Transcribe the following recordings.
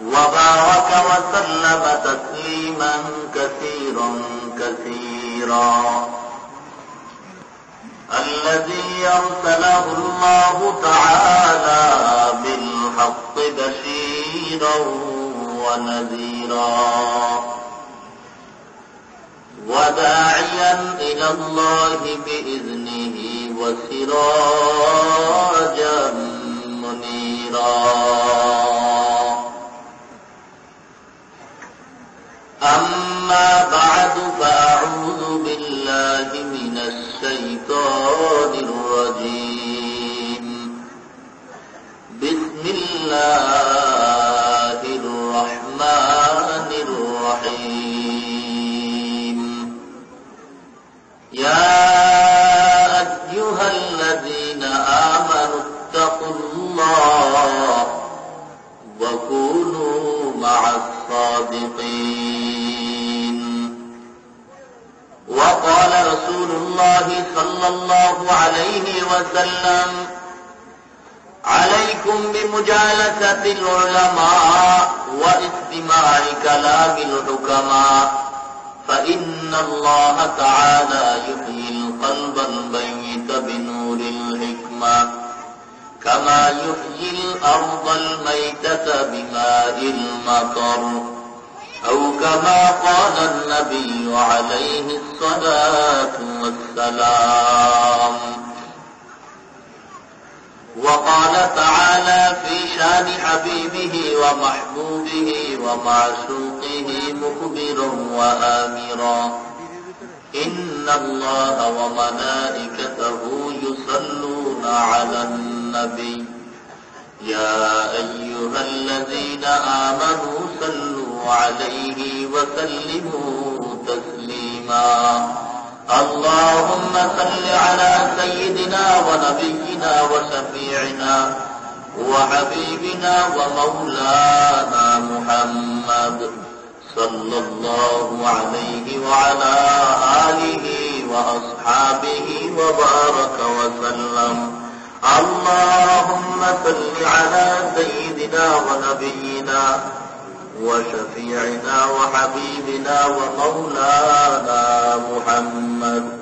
وبارك وسلم تسليما كثيرا كثيرا الذي أرسله الله تعالى بالحق بشيرا ونذيرا وداعيا إلى الله بإذنه وسراجا منيرا أما بعد فأعوذ بالله من الشيطان الرجيم بسم الله الرحمن الرحيم يا أيها الذين آمنوا اتقوا الله وكونوا مع الصادقين وقال رسول الله صلى الله عليه وسلم عليكم بمجالسة العلماء واستماع كلام الحكماء فإن الله تعالى يحيي القلب الميت بنور الحكمة كما يحيي الأرض الميتة بماء المطر أو كما قال النبي عليه الصلاة والسلام وقال تعالى في شان حبيبه ومحبوبه ومعشوقه مخبرا وآمرا إن الله وملائكته يصلون على النبي يا أيها الذين آمنوا صلوا عليه وسلموا تسليما اللهم صل على سيدنا ونبينا وشفيعنا وحبيبنا ومولانا محمد صلى الله عليه وعلى آله وأصحابه وبارك وسلم اللهم صل على سيدنا ونبينا وشفيعنا وحبيبنا ومولانا محمد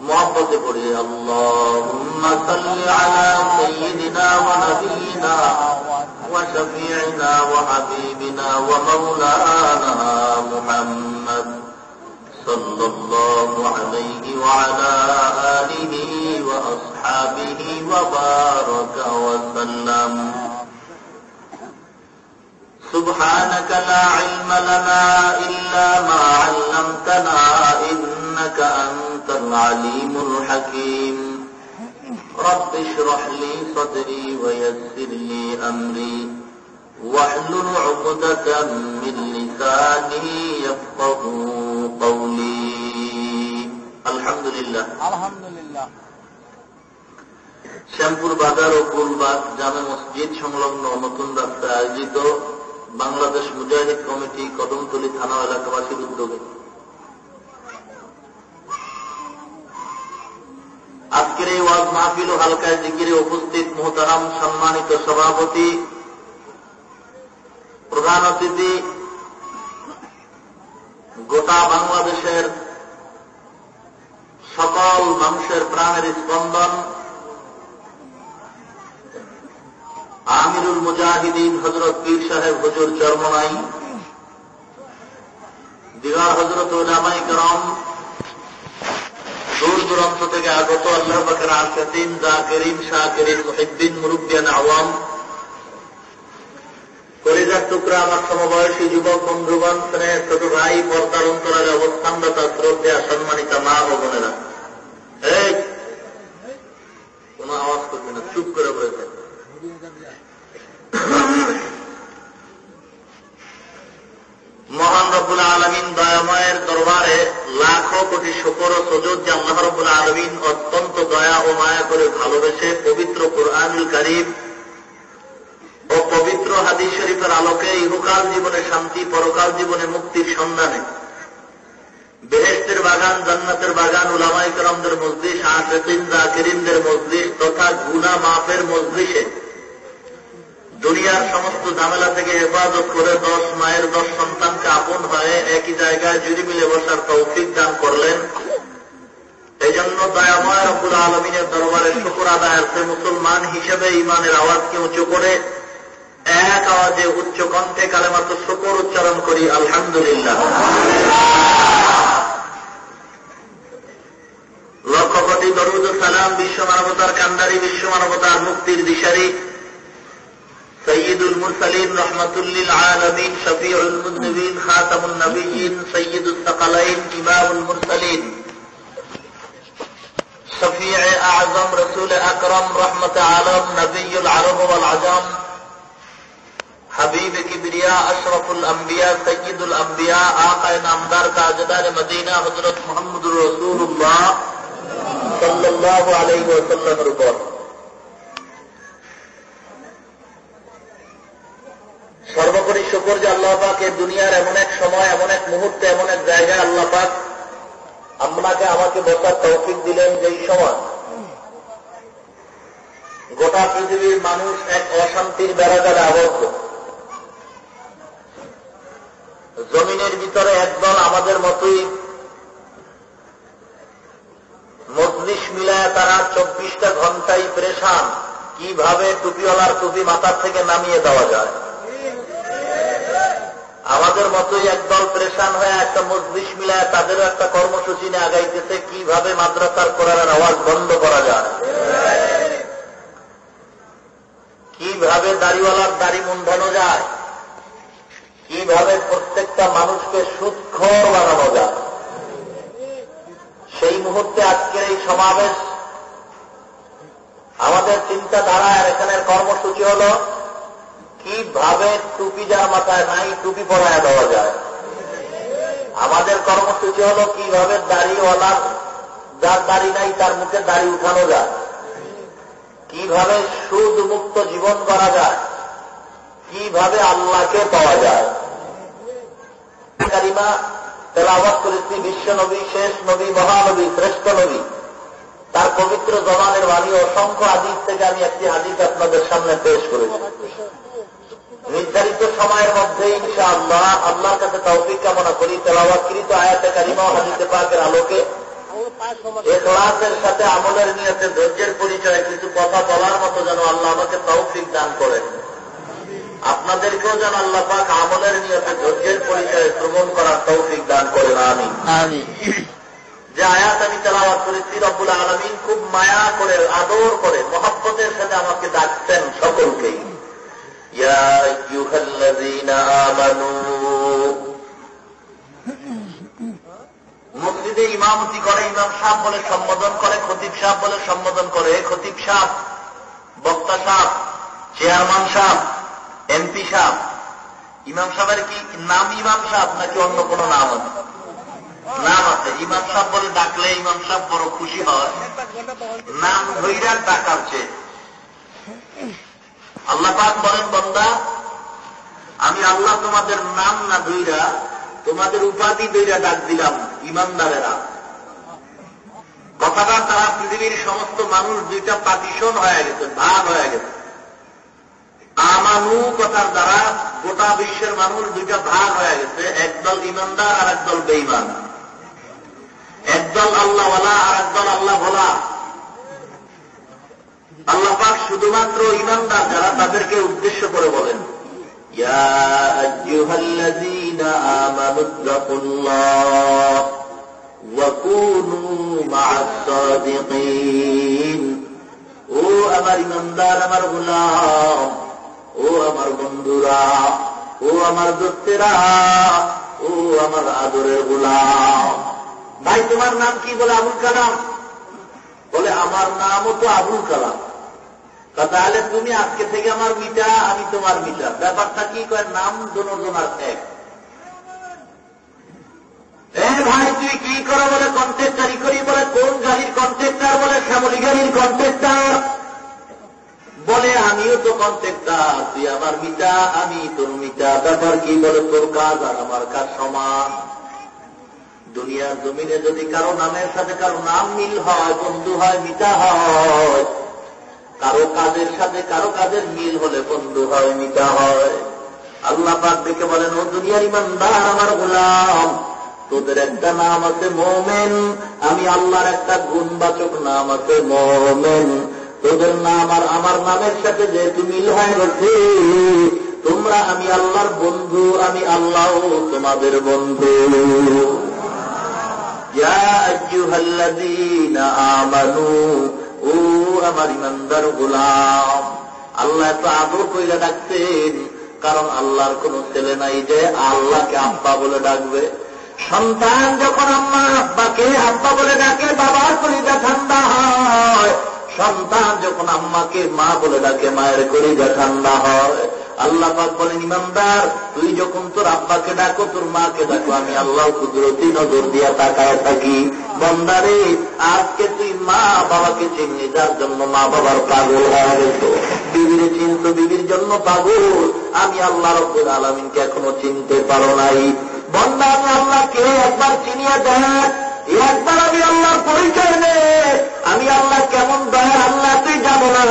محبت پڑھے اللهم صل على سيدنا ونبينا وشفيعنا وحبيبنا ومولانا محمد صلى الله عليه وعلى آله وأصحابه وبارك وسلم سبحانك لا علم لنا إلا ما علمتنا إنك أنت العليم الحكيم رب اشرح لي صدري ويسر لي أمري واحلل عقدة من لساني يفقهوا قولي الحمد لله শ্যামপুর বাজার ও ফুলবাগ জামে মসজিদ সংলগ্ন নতুন রাস্তায় আয়োজিত বাংলাদেশ মুজাহিদ কমিটি কদমতলী থানা এলাকাবাসীর উদ্যোগে আজকের এই ওয়াজ মাহফিল ও হালকায় জিকিরে উপস্থিত মুহতারাম সম্মানিত সভাপতি প্রধান অতিথি গোটা বাংলাদেশের সকল মানুষের প্রাণের স্পন্দন আমিরুল মুজাহিদিন হযরত পীর সাহেব হুজুর চরমনাই দিগার হযরত উলামায়ে কেরাম দূর দূরান্ত থেকে আগত আল্লাহ পাকের আশিকিন যাকিরিন শাকিরিন মুহিব্বিন মুরব্বিয়ান আওয়াম কলিজার টুকরা আমার সমবয়সী যুবক বন্ধুগণ স্নেহের ছোট ভাই পর্দার অন্তরালে অবস্থানরত শ্রদ্ধেয় সম্মানিতা মা ও বোনেরা এই কোন আওয়াজ করবে না চুপ করে বসে মহান রব্বুল আলামিন দয়াময়ের দরবারে লাখো কোটি শুকর ও সুজুদ যে আল্লাহ রব্বুল আলামিন অত্যন্ত দয়া ও মায়া করে ভালোবেসে পবিত্র কুরআনুল কারীম ও পবিত্র হাদিস শরীফ শরীফের আলোকে ইহকাল জীবনে শান্তি, পরকাল জীবনে মুক্তির সন্ধানে বেহেশতের বাগান, জান্নাতের বাগান, উলামায়ে কেরামদের মজলিস, আশিকিন যাকিরিনদের মজলিস তথা গুনাহ মাফের মজলিসে দুনিয়ার সমস্ত ঝামেলা থেকে হেফাজত করে 10 মায়ের 10 সন্তানকে আপন হয়ে একই জায়গায় জুড়ি মিলে বসার তৌফিক দান করলেন। এই জন্য দয়াময় রব্বুল আলামিনের দরবারে শুকর আদায়ার্থে মুসলমান হিসেবে ঈমানের আওয়াজকে উঁচু করে এক আওয়াজে উচ্চ কণ্ঠে কালেমাতুশ শুকর উচ্চারণ করি, আলহামদুলিল্লাহ। লক্ষ কোটি দরুদ ও সালাম বিশ্ব মানবতার কান্ডারি, বিশ্ব মানবতার মুক্তির দিশারি সৈয়দুল মুরসালিন, রহমাতুল্লিল আলামিন, শফিউল মুযনিবিন, খাতামুন নবিয়্যিন, সৈয়দুস সাকালাইন, ইমামুল মুরসালিন, শফিয়ে আযম, রাসূল আকরাম, রহমতে আলম, নবিয়ুল আরব ওয়াল আজম, হাবিব কিবরিয়া, আশরাফুল আম্বিয়া, সৈয়দুল আম্বিয়া, আকায়ে নামদার, তাজদার মদিনা, হযরত মুহাম্মদুর রাসূলুল্লাহ সাল্লাল্লাহু আলাইহি ওয়াসাল্লামের উপর সর্বোপরি শুকর যে আল্লাহ পাক এই দুনিয়ার এমন এক সময়, এমন এক মুহূর্তে, এমন এক জায়গায় আল্লাহ পাক আপনাকে আমাকে বসার তৌফিক দিলেন, যেই সময় গোটা পৃথিবীর মানুষ এক অশান্তির বেড়াজালে আবদ্ধ। জমিনের ভিতরে একদল আমাদের মতোই মজলিস মিলায় তারা 24টা ঘন্টাই পেরেশান, কিভাবে টুপিওয়ালার টুপি মাথার থেকে নামিয়ে দেওয়া যায়। আমাদের মতোই একদল পেরেশান হয়ে একটা মজলিস মিলায় তাদেরও একটা কর্মসূচি নিয়ে আগাইতেছে, কিভাবে মাদ্রাসার কোরআনের আওয়াজ বন্ধ করা যায়, কিভাবে দাড়িওয়ালার দাড়ি মুন্ডানো যায়, কিভাবে প্রত্যেকটা মানুষকে সুদখোর বানানো যায়। সেই মুহূর্তে আজকের এই সমাবেশ, আমাদের চিন্তাধারা আর এখানের কর্মসূচি হল কিভাবে টুপি যার মাথায় নাই টুপি পরায় দেওয়া যায়। আমাদের কর্মসূচি হল কিভাবে দাড়িওয়ালার যার দাড়ি নাই তার মুখে দাড়ি উঠানো যায়, কিভাবে সুদ মুক্ত জীবন করা যায়, কিভাবে আল্লাহকে পাওয়া যায়। কারিমা তেলাওয়াত করেছি বিশ্ব নবী, শেষ নবী, মহানবী, শ্রেষ্ঠ নবী, তার পবিত্র জবানের বাণী অসংখ্য হাদিস থেকে আমি একটি হাদিস আপনাদের সামনে পেশ করেছি। নির্ধারিত সময়ের মধ্যে ইনশাআল্লাহ আল্লাহর কাছে তৌফিক কামনা করি তেলাওয়াতকৃত আয়াতে কারিমা ও হাদিসে পাকের আলোকে ইখলাসের সাথে আমলের নিয়তে ধৈর্যের পরিচয়ে কিছু কথা বলার মতো যেন আল্লাহ আমাকে তৌফিক দান করেন, আপনাদেরকেও যেন আল্লাহ পাক আমলের নিয়তে ধৈর্যের পরিচয়ে শ্রবণ করার তৌফিক দান করেন, আমিন। যে আয়াত আমি তেলাওয়াত করেছি, রব্বুল আলামিন খুব মায়া করে, আদর করে, মহব্বতের সাথে আমাকে ডাকতেন সকলকেই, ইয়া আইয়ুহাল্লাযীনা আমানু। মসজিদে ইমামতি করে, ইমাম সাহেব বলে সম্বোধন করে, খতিব সাহেব বলে সম্বোধন করে, খতিব সাহেব, বক্তা সাহেব, চেয়ারম্যান সাহেব, এমপি সাহেব। ইমাম সাহেবের কি নাম ইমাম সাহেব নাকি অন্য কোন নাম আছে? নাম আছে। ইমাম সাহেব বলে ডাকলে ইমাম সাহেব বড় খুশি হয়, নাম ধইরা ডাকার চেয়ে। আল্লাহ পাক বলেন, বান্দা আমি আল্লাহ তোমাদের নাম না ধইরা তোমাদের উপাধি ধইরা ডাক দিলাম ইমানদারেরা। কথাটা তারা পৃথিবীর সমস্ত মানুষ দুইটা পার্টিশন হয়ে গেছে, ভাগ হয়ে গেছে। আমানু কথার দ্বারা গোটা বিশ্বের মানুষ দুইটা ভাগ হয়ে গেছে, একদল ইমানদার আর একদল বেঈমান, একদল আল্লাহওয়ালা আর একদল আল্লাহ ভোলা। আল্লাহ পাক শুধুমাত্র ইমানদার যারা তাদেরকে উদ্দেশ্য করে বলেন, ইয়া আইয়ুহাল্লাযীনা আমানুত্তাকুল্লাহ ওয়া কুনু মা'আস সাদিকিন। ও আমার ইমানদার, আমার গোলাম, ও আমার বন্ধুরা, ও আমার দোস্তেরা, ও আমার আদরের গোলাম। ভাই তোমার নাম কি? বলে আবুল কালাম। বলে আমার নামও তো আবুল কালাম। তাহলে তুমি আজকে থেকে আমার মিটা, আমি তোমার মিটা। ব্যাপারটা কি? কয় নাম দুজনার এক। ভাই তুই কি করো? বলে কন্ট্রাক্টারি করি। বলে কোন গাড়ির কন্ট্রাক্টার? বলে শ্যামলী গাড়ির কন্ট্রাক্টার। বলে আমিও তো কন্ট্রাক্টর, তুই আমার মিটা আমি তোর মিটা, ব্যাপার কি বলে? তোর কাজ আর আমার কাজ সমান। দুনিয়ার জমিনে যদি কারো নামের সাথে কারো নাম মিল হয়, বন্ধু হয়, মিটা হয়। কারো কাজের সাথে কারো কাজের মিল হলে বন্ধু হয়, মিটা হয়। আল্লাহ পাক দেখে বলেন, ও দুনিয়ার ইমানদার আমার গোলাম, তোদের একটা নাম আছে মুমিন, আমি আল্লাহর একটা গুণবাচক নাম আছে মুমিন। তোদের নাম আর আমার নামের সাথে যেহেতু মিল হয়ে গেছে, তোমরা আমি আল্লাহর বন্ধু, আমি আল্লাহ তোমাদের বন্ধু। ইয়া আইয়ুহাল্লাযীনা আমানু, ও আমার ইমানদার গোলাম। আল্লাহ এত আদর কইরা ডাকছেন, কারণ আল্লাহর কোন ছেলে নাই যে আল্লাহকে আব্বা বলে ডাকবে। সন্তান যখন আম্মা আব্বাকে আব্বা বলে ডাকে, বাবার কলিজা ঠান্ডা হয়। সন্তান যখন আম্মাকে মা বলে ডাকে, মায়ের কলিজা ঠান্ডা হয়। আল্লাহ পাক বলেন, ইমানদার, তুই যখন তোর আব্বাকে ডাকো, তোর মাকে ডাকো, আমি আল্লাহ কুদরতি নজর দিয়া তাকায় থাকি। বান্দারে, আজকে তুই মা বাবাকে চিনি, যার জন্য মা বাবার পাগল হয়ে গেছ। বিবির চিনতো, বিবির জন্য পাগল। আমি আল্লাহ রাব্বুল আলামিনকে এখনো চিনতে পারো নাই। বান্দা, আমি আল্লাহকে একবার চিনিয়ে দেখ, একবার আমি আল্লাহর পরিচয় নে। আমি আল্লাহ কেমন দয়ার আল্লাহ তুই জানো না।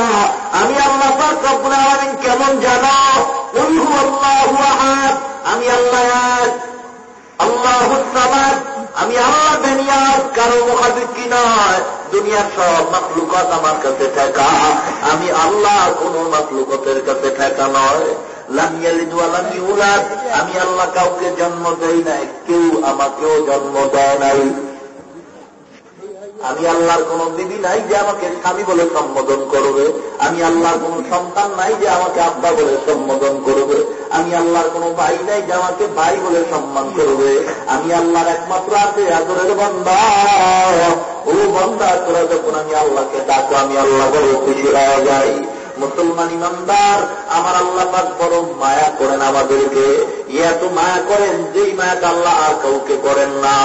আমি আল্লাহ পাক রব্বুল আলামিন কেমন জানো? কুল হুয়াল্লাহু আহাদ, আমি আল্লাহ এক, আল্লাহুস সামাদ, আমি আল্লাহ দুনিয়ার কারো মুখাপেক্ষী নয়। দুনিয়ার সব মাখলুকাত আমার কাছে ঠেকা, আমি আল্লাহ কোন মাখলুকাতের কাছে ঠেকা নয়। লাম ইয়ালিদ ওয়া লাম ইউলাদ, আমি আল্লাহ কাউকে জন্ম দেই নাই, কেউ আমাকেও জন্ম দেয় নাই। আমি আল্লাহর কোন বিবি নাই যে আমাকে স্বামী বলে সম্বোধন করবে। আমি আল্লাহর কোন সন্তান নাই যে আমাকে আব্বা বলে সম্বোধন করবে। আমি আল্লাহর কোন ভাই নাই যে আমাকে ভাই বলে সম্মান করবে। আমি আল্লাহর একমাত্র আছে আদরের বান্দা। ও বান্দা, তোরা যখন আমি আল্লাহকে ডাকো, আমি আল্লাহ বড় খুশি হয়ে যাই। মুসলমান ইমানদার, আমার আল্লাহ পাক বড় মায়া করেন আমাদেরকে। এত মায়া করেন যেই মায়াটা আল্লাহ আর কাউকে করেন না।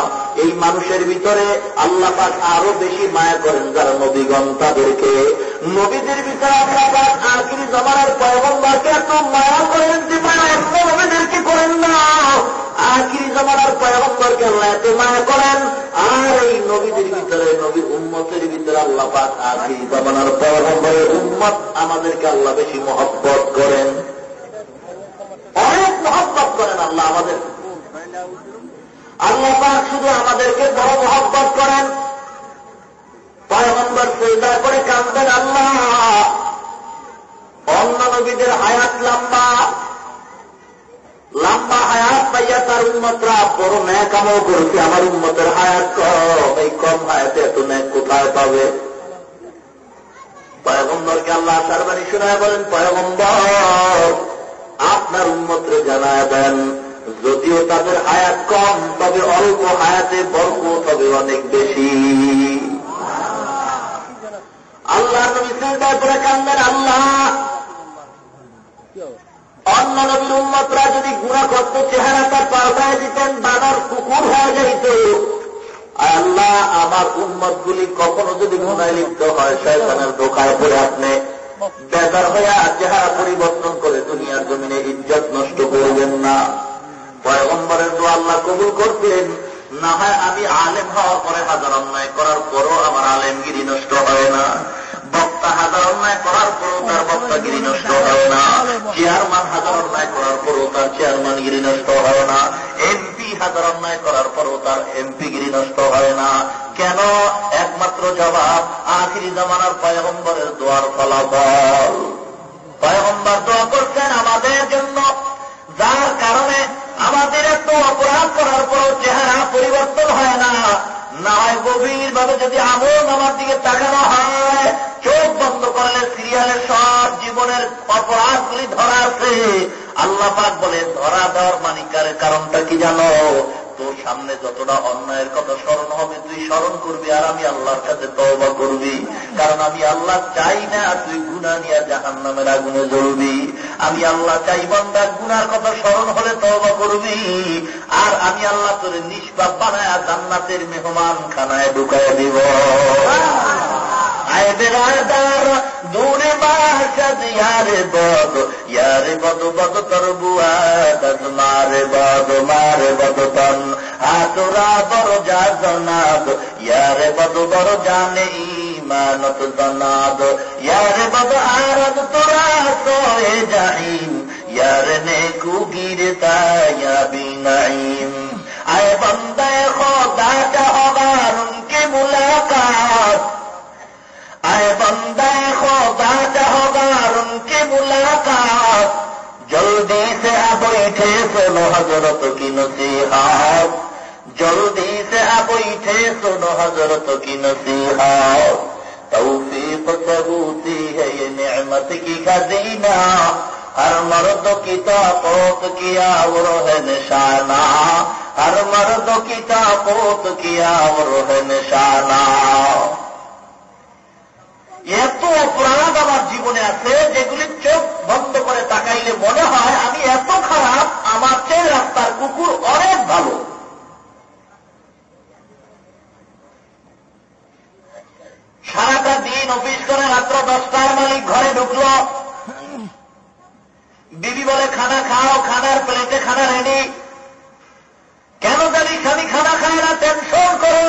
এই মানুষের ভিতরে আল্লাহ পাক আরো বেশি মায়া করেন যারা নবীগণ, তাদেরকে। নবীদের ভিতরে আল্লাহ পাক আখিরি জামানার পয়গম্বরকে এত মায়া করেন যে মায়া অন্য নবীদেরকে করেন না। আখিরি জামানার পয়গম্বরকে আল্লাহ এত মায়া করেন, আর এই নবীদের ভিতরে, নবীর উম্মতের ভিতরে আল্লাহ পাক আখিরি জামানার পয়গম্বরের উম্মত আমাদেরকে আল্লাহ বেশি মহব্বত করেন, অনেক মহব্বত করেন আল্লাহ আমাদের। আল্লাহ পাক শুধু আমাদেরকে বড় মহব্বত করেন। পয়গম্বর সিজদা করে কাঁদবেন, আল্লাহ অন্য নবীদের হায়াত লম্বা লম্বা হায়াত পাইয়া তার উম্মতরা বড় ন্যাক আমল করেছে, আমার উম্মতের হায়াত কম, এই কম হায়াতে এত ন্যাক কোথায় পাবে? পয়গম্বরকে আল্লাহ আশার বাণী শোনায় বলেন, পয়গম্বর আপনার উম্মতরে জানায় দেন, যদিও তাদের হায়াত কম, তবে অল্প হায়াতে বরকত হবে অনেক বেশি। আল্লাহ নবী সিজদা করে কাঁদলেন, আল্লাহ অন্য নবীর উম্মতরা যদি গুনাহ করত, চেহারাটা পাল্টায় দিতেন, বানর কুকুর হয়ে যাইত। আল্লাহ আমার উম্মতগুলি কখনো যদি গুনাহে লিপ্ত হয়, শয়তানের ধোঁকায় পড়ে আপনি বেজার হইয়া চেহারা পরিবর্তন করে দুনিয়ার জমিনে ইজ্জত নষ্ট করবেন না। পয়গম্বরের দোয়া আল্লাহ কবুল করতেন। না হয় আমি আলেম হওয়ার পরে হাজার অন্যায় করার পরও আমার আলেমগিরি নষ্ট হয় না, বক্তা হাজার অন্যায় করার পরও তার বক্তাগিরি নষ্ট হয় না, চেয়ারম্যান হাজার অন্যায় করার পরও তার চেয়ারম্যানগিরি নষ্ট হয় না, এমপি হাজার অন্যায় করার পরও তার এমপিগিরি নষ্ট হয় না। কেন? একমাত্র জবাব আখিরি জামানার পয়গম্বরের দোয়ার ফলাফল। পয়গম্বর দোয়া করছেন আমাদের জন্য, যার কারণে আমাদের এত অপরাধ করার পরও চেহারা পরিবর্তন হয় না। না হয় গভীর ভাবে যদি আমল আমার দিকে তাকানো হয়, চোখ বন্ধ করলে সিরিয়ালের সব জীবনের অপরাধগুলি ধরা আছে। আল্লাহ পাক বলে, ধরা দেওয়ার মানিকারের কারণটা কি জানো? তোর সামনে যতটা অন্যায়ের কথা স্মরণ হবে তুই স্মরণ করবি, আর আমি আল্লাহর কাছে তওবা করবি। কারণ আমি আল্লাহ চাই না তুই গুনাহ নিয়ে জাহান্নামের আগুনে জ্বলবি। আমি আল্লাহ চাই বান্দা গুনার কথা স্মরণ হলে তওবা করবি, আর আমি আল্লাহ তোর নিষ্পাপ বানায়া জান্নাতের মেহমান খানায় ঢুকায় দিব। আয় বেরাদার দূরে বাসাদ ইয়ারে বদ বদ তর বুয়াদ মারে বদ তন হাতুরা বড় যা জনাদ ইয়ারে বদ বড় জানে ইমানত জনাদ ইয়ারে বদ আরদ তোরা সোয়ে জাহিম ইয়ারে নেকু গিরতা ইয়াবি নাইম আয় বন্দায়ে খোদা চাহবা উনকে মুলাকাত आए बंदा खुदा चाहोगा उनकी मुलाकात जल्दी से अब बैठे सुनो हजरत की नसीहत जल्दी से अब बैठे सुनो हजरत की नसीहत तौफीक से होती है ये नेमत की खजीना हर मर्द की ताकत किया और है निशाना हर मर्द की ताकत किया और है निशाना এত অপরাধ আমার জীবনে আছে যেগুলি চোখ বন্ধ করে তাকাইলে মনে হয় আমি এত খারাপ, আমার চেয়ে রাস্তার কুকুর অনেক ভালো। সারাটা দিন অফিস করে রাত্র 10টার মালিক ঘরে ঢুকল, বিবি বলে খানা খাও, খানার প্লেটে খানা রেডি। কেন জানি স্বামী খানা খায় না, টেনশন করে।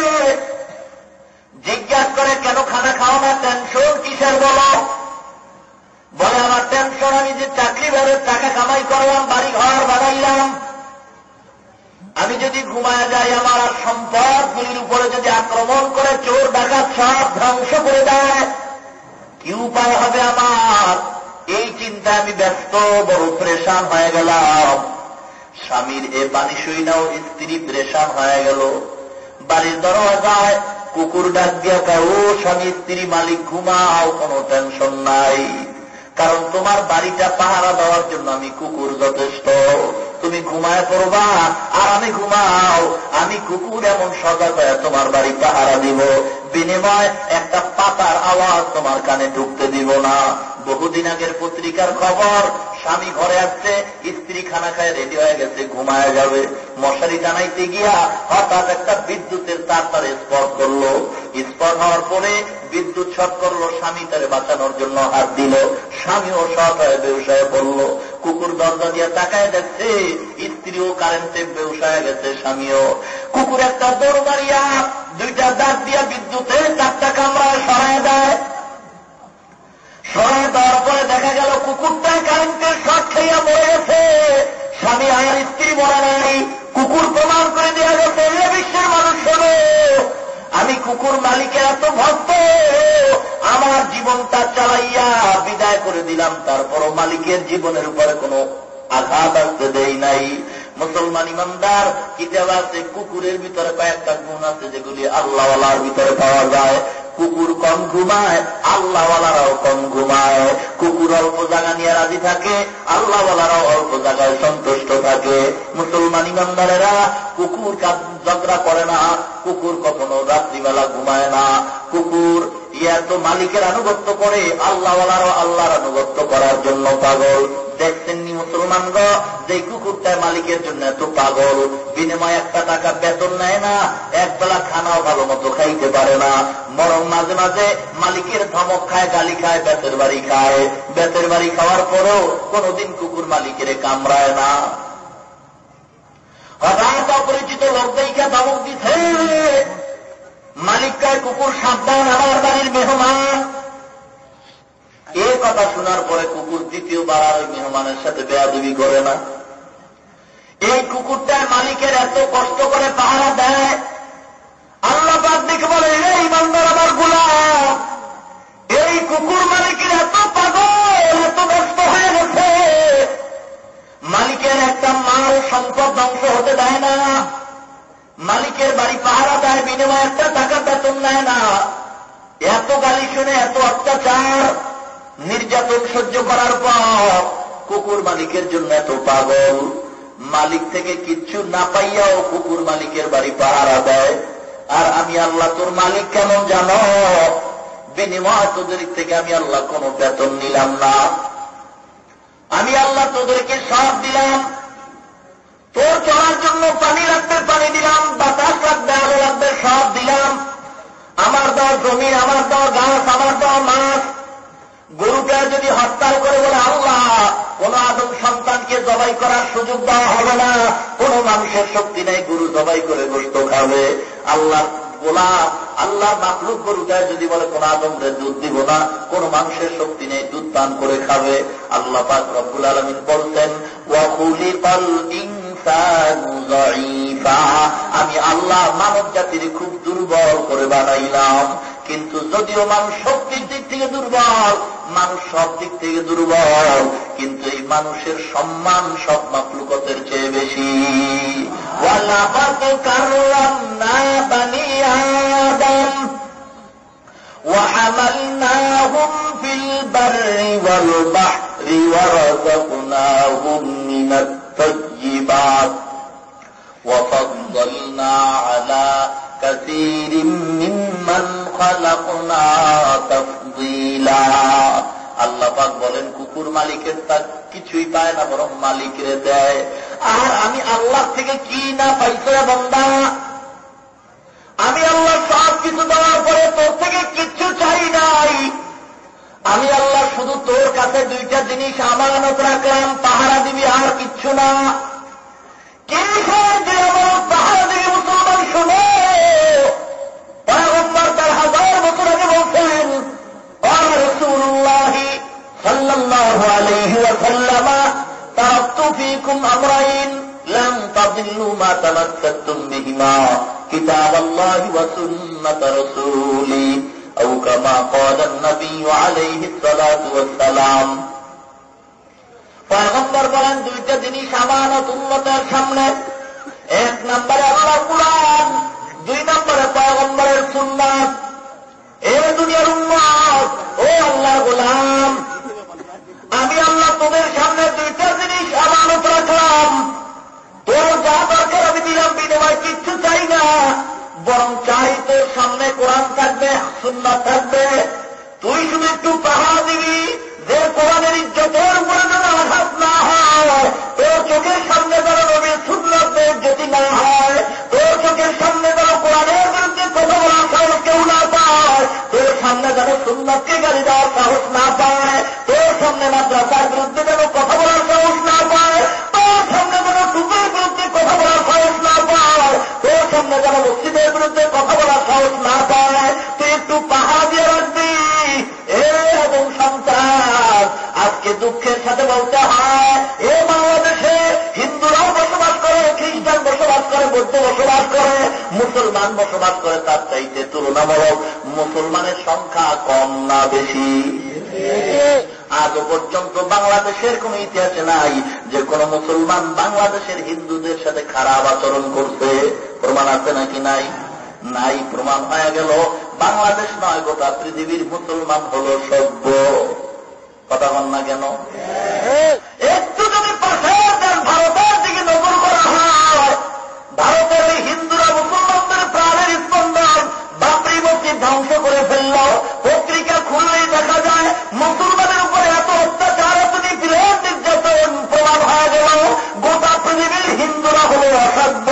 জিজ্ঞাসা করে কেন খানা খাও না, টেনশন কিসের বলো? বলে আমার টেনশন আমি যে চাকরি বেড়ে টাকা কামাই করলাম, বাড়ি ঘর বানাইলাম, আমি যদি ঘুমায় যাই আমার আর সম্পদগুলির উপরে যদি আক্রমণ করে চোর ডাকাত সব ধ্বংস করে দেয়, কি উপায় হবে আমার? এই চিন্তা আমি ব্যস্ত, বড় প্রেশান হয়ে গেলাম। স্বামীর এ বাণী শুইনাও স্ত্রী প্রেশান হয়ে গেল। বাড়ির দরওয়াজায় কুকুর ডাক দিয়া কয়, ও স্বামী স্ত্রী মালিক ঘুমাও, কোনো টেনশন নাই, কারণ তোমার বাড়িটা পাহারা দেওয়ার জন্য আমি কুকুর যথেষ্ট। তুমি ঘুমায় পড়বা আর আমি ঘুমাও, আমি কুকুর এমন সজাগ হয়ে তোমার বাড়ি পাহারা দিব, বিনিময় একটা পাতার আওয়াজ তোমার কানে ঢুকতে দিব না। বহুদিন আগের পত্রিকার খবর, স্বামী ঘরে আসছে, স্ত্রী খানা খায় রেডি হয়ে গেছে, ঘুমায় যাবে। মশারি টানাইতে গিয়া হঠাৎ একটা বিদ্যুতের তার তার স্পর্শ করলো। স্পর্শ হওয়ার পরে বিদ্যুৎ শর্ট করলো, স্বামী তারে বাঁচানোর জন্য হাত দিল, স্বামীও শর্ট হয়ে বেহুশ হয়ে পড়ল। কুকুর দরজা দিয়ে তাকায় দেখছে স্ত্রীও কারেন্টে বেহুশ হয়ে গেছে, স্বামীও। কুকুর একটা দৌড় মারিয়া দুইটা দাঁত দিয়া বিদ্যুতে 4টা কামড়ায় সরায় দেয়। সরায় দেওয়ার পরে দেখা গেল কুকুরটা কারেন্টের শর্ট খাইয়া মরে গেছে, স্বামী আর স্ত্রী মরে নাই। কুকুর প্রমাণ করে দেওয়া গেছে, বিশ্বের মানুষ শোনো, আমি কুকুর মালিকের এত ভক্ত, আমার জীবনটা চালাইয়া বিদায় করে দিলাম, তারপরও মালিকের জীবনের উপরে কোনো আঘাত আসতে দেই নাই। মুসলমান ইমানদার কিতাব আছে, কুকুরের ভিতরে কয়েকটা গুণ আছে যেগুলি আল্লাহওয়ালার ভিতরে পাওয়া যায়। কুকুর কম ঘুমায়, আল্লাহওয়ালারাও কম ঘুমায়। কুকুর অল্প জায়গা নিয়ে রাজি থাকে, আল্লাহওয়ালারাও অল্প জায়গায় সন্তুষ্ট থাকে। মুসলমান ইমানদারেরা কুকুর ঝগড়া করে না, কুকুর কখনো রাত্রিবেলা ঘুমায় না। কুকুর তো মালিকের আনুগত্য করে, আল্লাহওয়ালারাও আল্লাহর আনুগত্য করার জন্য পাগল। দেখছেননি মুসলমানগ, যে কুকুরটা মালিকের জন্য এত পাগল, বিনিময়ে 1 টাকা বেতন নেয় না, একবেলা খানাও ভালো মতো খাইতে পারে না, বরং মাঝে মাঝে মালিকের ধমক খায়, গালি খায়, বেতের বাড়ি খায়। বেতের বাড়ি খাওয়ার পরেও কোনদিন কুকুর মালিকের কামড়ায় না। হঠাৎ অপরিচিত লোক দেখে ধমক দিচ্ছে, মালিক কয় কুকুর সাবধান, আমার বাড়ির মেহমান। এই কথা শোনার পরে কুকুর দ্বিতীয়বার আর ওই মেহমানের সাথে বেয়াদবি করে না। এই কুকুরটার মালিকের এত কষ্ট করে পাহারা দেয়। আল্লাহ পাক দেখে বলে, এই বান্দার আমার গোলাম, এই কুকুর মালিকের এত পাগল, এত ব্যস্ত হয়ে গেছে, মালিকের একটা মাল সম্পদ ধ্বংস হতে দেয় না, মালিকের বাড়ি পাহারা দেয়, বিনিময়ে 1 টাকা বেতন নেয় না। এত গালি শুনে, এত অত্যাচার নির্যাতন সহ্য করার পর কুকুর মালিকের জন্য এত পাগল, মালিক থেকে কিচ্ছু না পাইয়াও কুকুর মালিকের বাড়ি পাহারা দেয়। আর আমি আল্লাহ তোর মালিক কেমন জানো? বিনিময় তোদের থেকে আমি আল্লাহ কোনো বেতন নিলাম না, আমি আল্লাহ তোদেরকে সব দিলাম, তোর চলার জন্য পানি রাখবে পানি দিলাম, বাতাস রাখবে আলো রাখবে সব দিলাম, আমার দেওয়া জমি, আমার দেওয়া গাছ, আমার মাসুম সন্তানকে জবাই করার সুযোগ দেওয়া হবে না। কোন মানুষের শক্তি নেই গরু জবাই করে গোশত খাবে। আল্লাহ গোলাম, আল্লাহ মাখলুক গরুটায় যদি বলে কোন আদমরে দুধ দিব না, কোন মানুষের শক্তি নেই দুধ পান করে খাবে। আল্লাহ পাক রব্বুল আলামিন বলতেন ওয়া খুলিকাল ইনসানু যায়ীফা, আমি আল্লাহ মানব জাতির খুব দুর্বল করে বানাইলাম। কিন্তু যদিও মানুষ শক্তির দিক থেকে দুর্বল, মানুষ সব দিক থেকে দুর্বল, কিন্তু এই মানুষের সম্মান সব মাখলুকতের চেয়ে বেশি। ওয়ালাকাদ কাররামনা বানি আদম ওয়া হামালনাহুম ফিল বাররি ওয়াল বাহরি ওয়া রাযাকনাহুম মিনাত তাইয়্যিবাত ওয়া ফাদ্দালনা আলা কাসীরিম মিম্মান খালাকনা তাফদীলা। আল্লাহ পাক বলেন কুকুর মালিকের তা কিছুই পায় না, বরং মালিকরে দেয়। আর আমি আল্লাহ থেকে কি না পাইছে বান্দা, আমি আল্লাহ সব কিছু দেওয়ার পরে তোর থেকে কিচ্ছু চাই নাই। আমি আল্লাহ শুধু তোর কাছে দুইটা জিনিস আমানত রাখলাম, পাহারা দিবি, আর কিচ্ছু না। কিসের যে আমার পাহারা দিবি মুসলমান শুনে, পয়গম্বর তার 1000 বছর আগে বলছেন রাসূলুল্লাহ সাল্লাল্লাহু আলাইহি ওয়া সাল্লাম তারাকতু ফীকুম আমরাইন লাম তাদিল্লু মা তামাসসাকতুম বিহিমা কিতাবাল্লাহি ওয়া সুন্নাত রাসূলি আও কামা ক্বালা an-নবী আলাইহি সাল্লাতু ওয়াস সালাম। পয়গম্বর বলেন দুইটা জিনিস আমানত উম্মতের সামনে, এক নম্বরে আল্লাহর কুরআন, 2 নম্বরে পয়গম্বরের সুন্নাত। এ দুনিয়ার উম্মত, ও আল্লাহর গোলাম, আমি আল্লাহ তোদের সামনে দুইটা জিনিস আমানত রাখলাম। তোর যা দরকার আমি দিলাম, বিনিময় কিচ্ছু চাই না, বরং চাই তোর সামনে কোরআন থাকবে, সুন্নাত থাকবে। তুই শুধু একটু পাহারা দিবি যে কোরআনের ইজ্জতের উপরে যেন আঘাত না হয়, তোর চোখের সামনে যেন নবীর সুন্নাতের যদি না হয়, তোর চোখের সামনে যেন কোরআনের বিরুদ্ধে কথা বলার সাহস কেউ না পায়, তোর সামনে যেন সুন্নাতকে গালি দেওয়ার সাহস না পায়, তোর সামনে মাদ্রাসার বিরুদ্ধে যেন কথা বলার সাহস না পায়, তোর সামনে যেন টুপির বিরুদ্ধে কথা বলার সাহস না পায়, তোর সামনে যেন মসজিদের বিরুদ্ধে কথা বলার সাহস না পায়। তুই একটু পাহারা দিয়ে রাখবি। এবং সন্তান, আজকে দুঃখের সাথে বলতে হয় এ বাংলাদেশে হিন্দুরাও বসবাস করে, খ্রিস্টান বসবাস করে, বৌদ্ধ বসবাস করে, মুসলমান বসবাস করে। তার চাইতে তুলনামূলক মুসলমানের সংখ্যা কম না বেশি? আজও পর্যন্ত বাংলাদেশের কোন ইতিহাসে নাই যে কোন মুসলমান বাংলাদেশের হিন্দুদের সাথে খারাপ আচরণ করছে। প্রমাণ আছে নাকি নাই? নাই। প্রমাণ হয়ে গেল বাংলাদেশ নয়, গোটা পৃথিবীর মুসলমান হল সভ্য। কথা বল না কেন? একটু যদি পাশে ভারতের দিকে নজর করা হয়, ভারতের এই হিন্দুরা মুসলমানদের প্রাণের স্পন্দন, বাবরি মসজিদ ধ্বংস করে ফেলল। পত্রিকা খুললেই দেখা যায় মুসলমানের উপরে এত অত্যাচার, এত নিপীড়ন, নির্যাতন। প্রমাণ হয়ে গেল গোটা পৃথিবীর হিন্দুরা হল অসভ্য।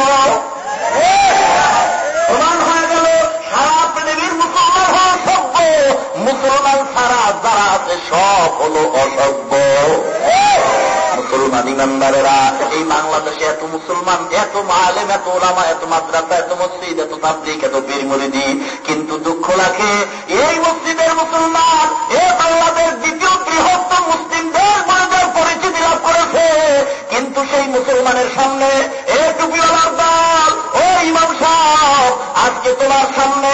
প্রমাণ হয়ে গেল সারা পৃথিবীর মুসলমান হল সভ্য, মুসলমান ছাড়া যারা আছে সব হল অসভ্য। মুসলমান ইমানদারেরা, এই বাংলাদেশে এত মুসলমান, এত আলেম, এত ওলামা, এত মাদ্রাসা, এত মসজিদ, এত তাবলীগ, এত পীর মুরিদি, কিন্তু দুঃখ লাগে এই মসজিদের মুসলমান এ বাংলাদেশ দ্বিতীয় বৃহত্তম মুসলিমদের মর্যাদার পরিচিতি লাভ করেছে, কিন্তু সেই মুসলমানের সামনে এ টুপিওয়ালার দল, ও ইমাম সাহেব, আজকে তোমার সামনে